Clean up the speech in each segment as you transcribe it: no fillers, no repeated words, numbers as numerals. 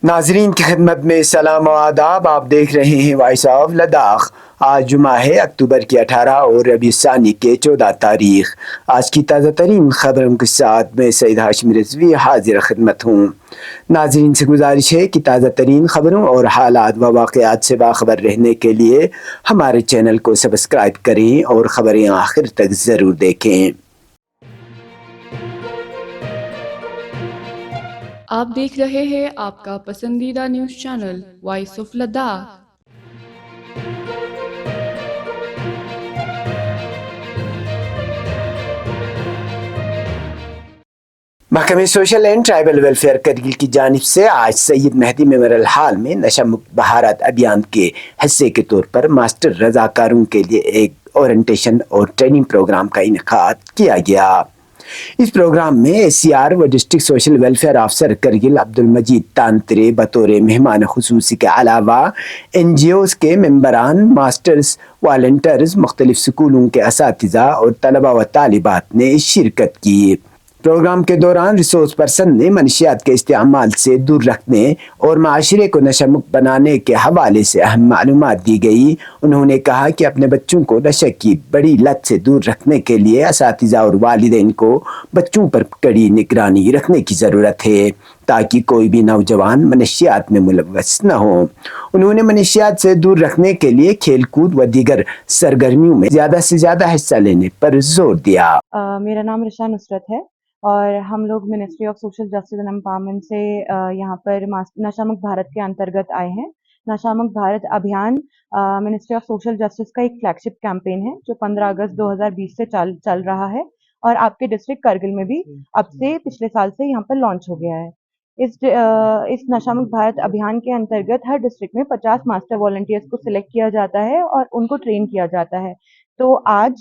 ناظرین کی خدمت میں سلام و آداب. آپ دیکھ رہے ہیں وائس آف لداخ. آج جمعہ ہے اکتوبر کی 18 اور ربیع الثانی کے 14 تاریخ. آج کی تازہ ترین خبروں کے ساتھ میں سعید ہاشم رضوی حاضر خدمت ہوں. ناظرین سے گزارش ہے کہ تازہ ترین خبروں اور حالات و واقعات سے باخبر رہنے کے لیے ہمارے چینل کو سبسکرائب کریں اور خبریں آخر تک ضرور دیکھیں. آپ دیکھ رہے ہیں آپ کا پسندیدہ news channel voice of Ladakh. محکمہ social and tribal welfare Kargil کی جانب سے آج سید مہدی میموریل ہال میں نشہ مکت بھارت ابھیان کے حصے کے طور پر ماسٹر رضاکاروں کے لیے ایک اورینٹیشن اور ٹریننگ پروگرام کا انعقاد کیا گیا. اس پروگرام میں ایس سی آر و district social welfare officer Kargil Abdul Majeed Tantray بطور مہمان خصوصی کے علاوہ این جی اوز کے ممبران، ماسٹرز، والنٹرز، مختلف سکولوں کے اساتذہ اور طلبہ و طالبات نے شرکت کی. پروگرام کے دوران ریسورس پرسن نے منشیات کے استعمال سے دور رکھنے اور معاشرے کو نشہ مکت بنانے کے حوالے سے اہم معلومات دی گئی. انہوں نے کہا کہ اپنے بچوں کو نشے کی بڑی لت سے دور رکھنے کے لیے اساتذہ اور والدین کو بچوں پر کڑی نگرانی رکھنے کی ضرورت ہے تاکہ کوئی بھی نوجوان منشیات میں ملوث نہ ہو. انہوں نے منشیات سے دور رکھنے کے لیے کھیل کود و دیگر سرگرمیوں میں زیادہ سے زیادہ حصہ لینے پر زور دیا. میرا نام رشا نصرت ہے اور ہم لوگ ministry of social justice and empowerment سے یہاں پر نشہ مکت بھارت کے انترگت آئے ہیں. نشہ مکت Bharat Abhiyan ministry of social justice کا ایک فلیگ شپ کیمپین ہے جو 15 اگست 2020 سے چل رہا ہے اور آپ کے ڈسٹرکٹ کرگل میں بھی اب سے پچھلے سال سے یہاں پر لانچ ہو گیا ہے. اس نشہ مکت بھارت ابھیان کے انترگت ہر ڈسٹرکٹ میں 50 ماسٹر والنٹیئرس کو سلیکٹ کیا جاتا ہے اور ان کو ٹرین کیا جاتا ہے. تو آج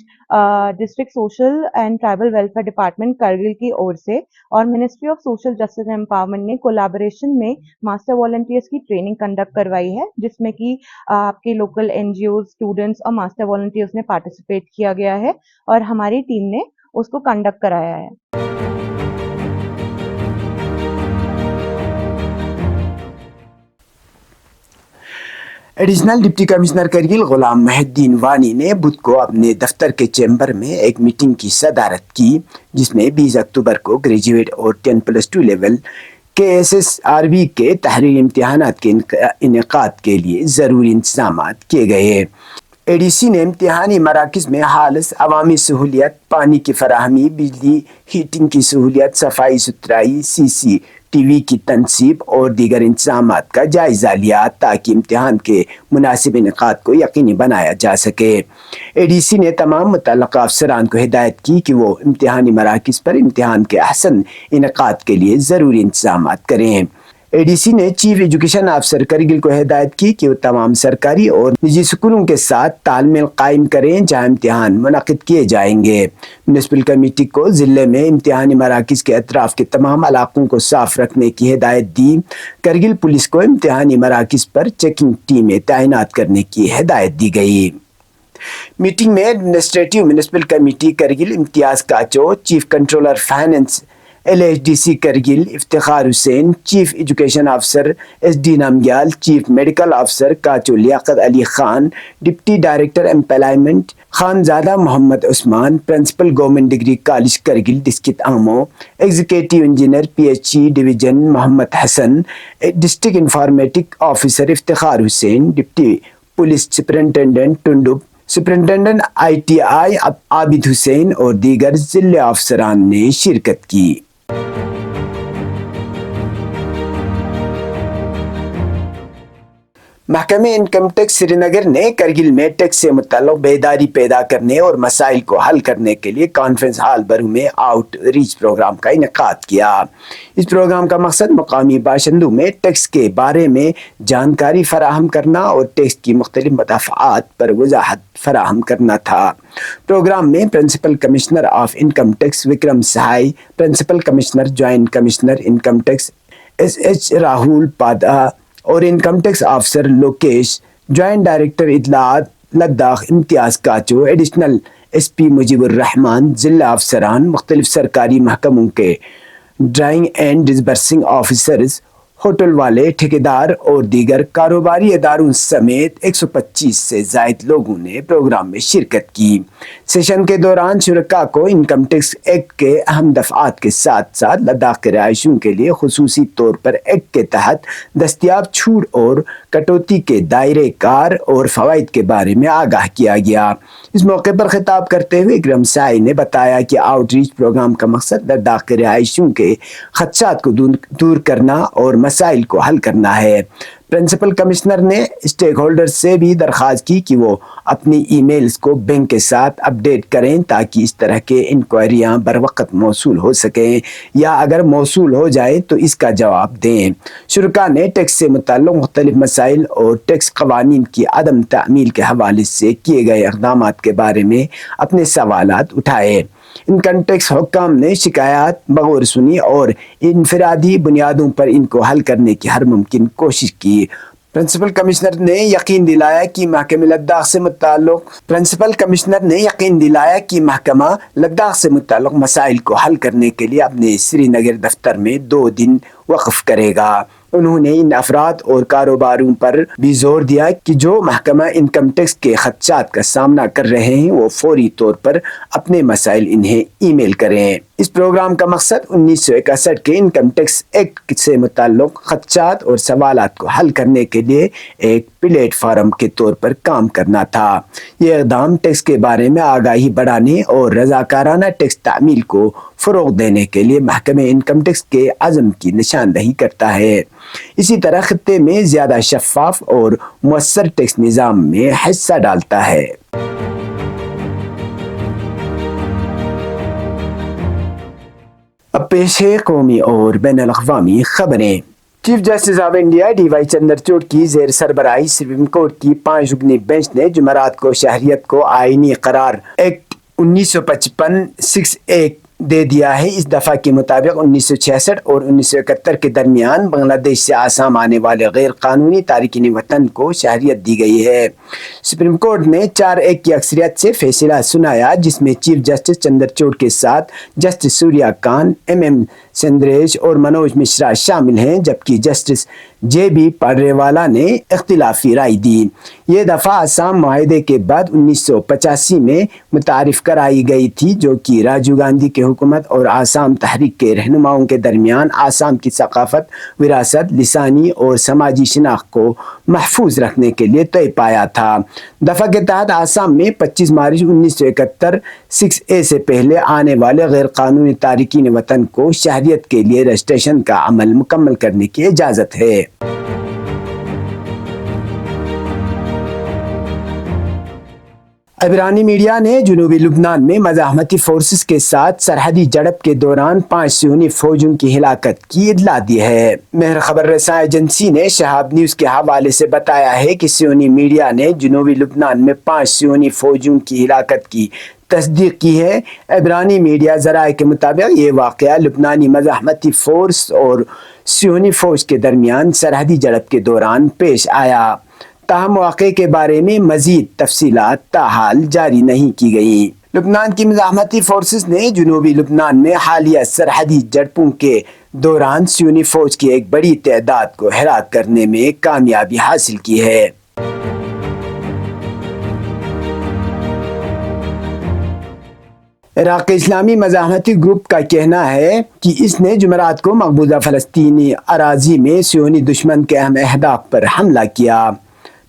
district social and tribal welfare department Kargil کی اور سے اور ministry of social justice and empowerment نے کولیبوریشن میں ماسٹر والنٹیئرس کی ٹریننگ کنڈکٹ کروائی ہے جس میں کہ آپ کے local N G Os, students اور ماسٹر والنٹیئرس نے پارٹیسپیٹ کیا گیا ہے اور ہماری ٹیم نے اس کو کنڈکٹ کرایا ہے. Additional deputy commissioner Kargil Ghulam Mohi الدین وانی نے بدھ کو اپنے دفتر کے چیمبر میں ایک میٹنگ کی صدارت کی جس میں 20 اکتوبر کو گریجویٹ اور 10+2 لیول کے ایس ایس آر بی کے تحریری امتحانات کے انعقاد کے لیے ضروری انتظامات کیے گئے. اے ڈی سی نے امتحانی مراکز میں ہالس، عوامی سہولیات، پانی کی فراہمی، بجلی، ہیٹنگ کی سہولیات، صفائی ستھرائی، سی سی ٹی وی کی تنصیب اور دیگر انتظامات کا جائزہ لیا تاکہ امتحان کے مناسب انعقاد کو یقینی بنایا جا سکے. اے ڈی سی نے تمام متعلقہ افسران کو ہدایت کی کہ وہ امتحانی مراکز پر امتحان کے احسن انعقاد کے لیے ضروری انتظامات کریں. اے ڈی سی نے چیف ایجوکیشن آفیسر کرگل کو ہدایت کی کہ وہ تمام سرکاری اور نجی سکولوں کے ساتھ تال میل قائم کریں جہاں امتحان منعقد کیے جائیں گے. میونسپل کمیٹی کو ضلع میں امتحانی مراکز کے اطراف کے تمام علاقوں کو صاف رکھنے کی ہدایت دی. کرگل پولیس کو امتحانی مراکز پر چیکنگ ٹیمیں تعینات کرنے کی ہدایت دی گئی. میٹنگ میں administrative municipal committee Kargil Imtiaz Kacho, chief controller finance L H D C Kargil Iftikhar Hussain, chief education officer S D Namgyal, chief medical officer Kacho Liaqat Ali Khan, deputy director employment Khanzada Mohammad Usman, principal government degree college Kargil district Amu, executive engineer P H E division Mohammad Hassan, district informatic officer Iftikhar Hussain, deputy police superintendent Tundu, superintendent I T I Abid Hussain اور دیگر ضلع افسران نے شرکت کی. محکمہ income tax سری نگر نے کرگل میں ٹیکس سے متعلق بیداری پیدا کرنے اور مسائل کو حل کرنے کے لیے کانفرنس ہال برو میں آؤٹ ریچ پروگرام کا انعقاد کیا. اس پروگرام کا مقصد مقامی باشندوں میں ٹیکس کے بارے میں جانکاری فراہم کرنا اور ٹیکس کی مختلف مدافعات پر وضاحت فراہم کرنا تھا. پروگرام میں principal commissioner of income tax Vikram Sahai, principal commissioner joint commissioner income tax S H Rahul Pada اور income tax officer Lokesh, joint director اطلاعات Ladakh Imtiaz Kacho, additional S P Mujib ur Rahman, ضلع افسران، مختلف سرکاری محکموں کے drawing and disbursing officers, hotel والے، ٹھیکیدار اور دیگر کاروباری اداروں سمیت 125 سے زائد لوگوں نے پروگرام میں شرکت کی۔ سیشن کے دوران شرکاء کو انکم ٹیکس ایکٹ کے اہم دفعات کے ساتھ ساتھ لداخ کے رہائشیوں کے لیے خصوصی طور پر ایکٹ کے تحت دستیاب چھوٹ اور کٹوتی کے دائرے کار اور فوائد کے بارے میں آگاہ کیا گیا۔ اس موقع پر خطاب کرتے ہوئے اکرم سائی نے بتایا کہ آؤٹ ریچ پروگرام کا مقصد لداخ کے رہائشیوں کے خدشات کو دور کرنا اور مسائل کو حل کرنا ہے۔ پرنسپل کمشنر نے اسٹیک ہولڈرز سے بھی درخواست کی کہ وہ اپنی ای میلز کو بینک کے ساتھ اپ ڈیٹ کریں تاکہ اس طرح کے انکوائریاں بر وقت موصول ہو سکیں، یا اگر موصول ہو جائے تو اس کا جواب دیں۔ شرکاء نے ٹیکس سے متعلق مختلف مسائل اور ٹیکس قوانین کی عدم تعمیل کے حوالے سے کیے گئے اقدامات کے بارے میں اپنے سوالات اٹھائے۔ انکم ٹیکس حکام نے شکایات بغور سنی اور انفرادی بنیادوں پر ان کو حل کرنے کی ہر ممکن کوشش کی۔ پرنسپل کمشنر نے یقین دلایا کہ محکمہ لداخ سے متعلق مسائل کو حل کرنے کے لیے اپنے سری نگر دفتر میں 2 دن وقف کرے گا۔ انہوں نے ان افراد اور کاروباروں پر بھی زور دیا کہ جو محکمہ انکم ٹیکس کے خدشات کا سامنا کر رہے ہیں وہ فوری طور پر اپنے مسائل انہیں ای میل کریں۔ اس پروگرام کا مقصد 1961 کے انکم ٹیکس ایکٹ سے متعلق خدشات اور سوالات کو حل کرنے کے لیے ایک پلیٹ فارم کے طور پر کام کرنا تھا۔ یہ اقدام ٹیکس کے بارے میں آگاہی بڑھانے اور رضاکارانہ ٹیکس تعمیل کو فروغ دینے کے لیے محکمہ انکم ٹیکس کے عزم کی نشاندہی کرتا ہے۔ اسی طرح خطے میں زیادہ شفاف اور مؤثر ٹیکس نظام میں حصہ ڈالتا ہے۔ اب پیش ہے قومی اور بین الاقوامی خبریں۔ Chief justice of India D Y Chandrachud کی زیر سربراہی سپریم کورٹ کی 5 رکنی بینچ نے جمعرات کو شہریت کو آئینی قرار ایکٹ 1955 6(a) دے دیا ہے۔ اس دفعہ کے مطابق 1966 اور 1971 کے درمیان بنگلہ دیش سے آسام آنے والے غیر قانونی تارکین وطن کو شہریت دی گئی ہے۔ سپریم کورٹ نے 4-1 کی اکثریت سے فیصلہ سنایا، جس میں چیف جسٹس چندرچوڑ کے ساتھ جسٹس سوریا کانت، M سندریش اور منوج مشرا شامل ہیں، جبکہ جسٹس JB پاڈریوالا نے اختلافی رائے دی۔ یہ دفعہ آسام معاہدے کے بعد 1985 میں متعارف کرائی گئی تھی، جو کہ راجیو گاندھی کی حکومت اور آسام تحریک کے رہنماؤں کے درمیان آسام کی ثقافت، وراثت، لسانی اور سماجی شناخت کو محفوظ رکھنے کے لیے طے پایا تھا۔ دفعہ کے تحت آسام میں 25 مارچ 1971 6(a) سے پہلے آنے والے غیر قانونی تارکین وطن کو شہریت کے لیے رجسٹریشن کا عمل مکمل کرنے کی اجازت ہے۔ عبرانی میڈیا نے جنوبی لبنان میں مزاحمتی فورسز کے ساتھ سرحدی جھڑپ کے دوران 5 صہیونی فوجیوں کی ہلاکت کی اطلاع دی ہے۔ مہر خبر رساں ایجنسی نے شہاب نیوز کے حوالے سے بتایا ہے کہ صہیونی میڈیا نے جنوبی لبنان میں 5 صہیونی فوجیوں کی ہلاکت کی تصدیق کی ہے۔ عبرانی میڈیا ذرائع کے مطابق یہ واقعہ لبنانی مزاحمتی فورس اور صہیونی فوج کے درمیان سرحدی جھڑپ کے دوران پیش آیا۔ تاہم واقعے کے بارے میں مزید تفصیلات تاحال جاری نہیں کی گئی۔ لبنان کی مزاحمتی فورسز نے جنوبی لبنان میں حالیہ سرحدی جھڑپوں کے دوران صہیونی فوج کی ایک بڑی تعداد کو ہلاک کرنے میں کامیابی حاصل کی ہے۔ عراق کے اسلامی مزاحمتی گروپ کا کہنا ہے کہ اس نے جمعرات کو مقبوضہ فلسطینی اراضی میں صہیونی دشمن کے اہم اہداف پر حملہ کیا۔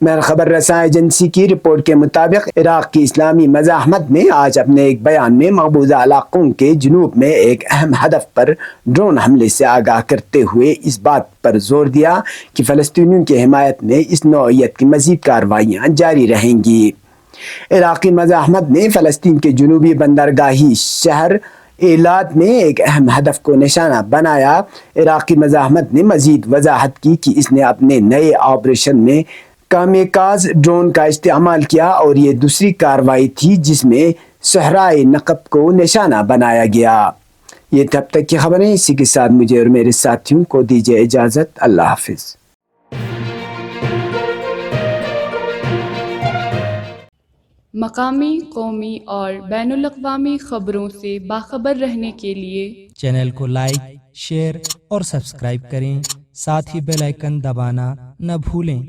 مہر خبر رساں ایجنسی کی رپورٹ کے مطابق عراق کی اسلامی مزاحمت نے آج اپنے ایک بیان میں مقبوضہ علاقوں کے جنوب میں ایک اہم ہدف پر ڈرون حملے سے آگاہ کرتے ہوئے اس بات پر زور دیا کہ فلسطینیوں کی حمایت میں اس نوعیت کی مزید کارروائیاں جاری رہیں گی۔ عراقی مزاحمت نے فلسطین کے جنوبی بندرگاہی شہر ایلات میں ایک اہم ہدف کو نشانہ بنایا۔ عراقی مزاحمت نے مزید وضاحت کی کہ اس نے اپنے نئے آپریشن میں کامیکاز ڈرون کا استعمال کیا اور یہ دوسری کارروائی تھی جس میں صحرائے نقب کو نشانہ بنایا گیا۔ یہ تب تک کی خبریں، اسی کے ساتھ مجھے اور میرے ساتھیوں کو دیجیے اجازت۔ اللہ حافظ۔ مقامی، قومی اور بین الاقوامی خبروں سے باخبر رہنے کے لیے چینل کو لائک، شیئر اور سبسکرائب کریں ساتھ ہی بیل آئیکن دبانا نہ بھولیں۔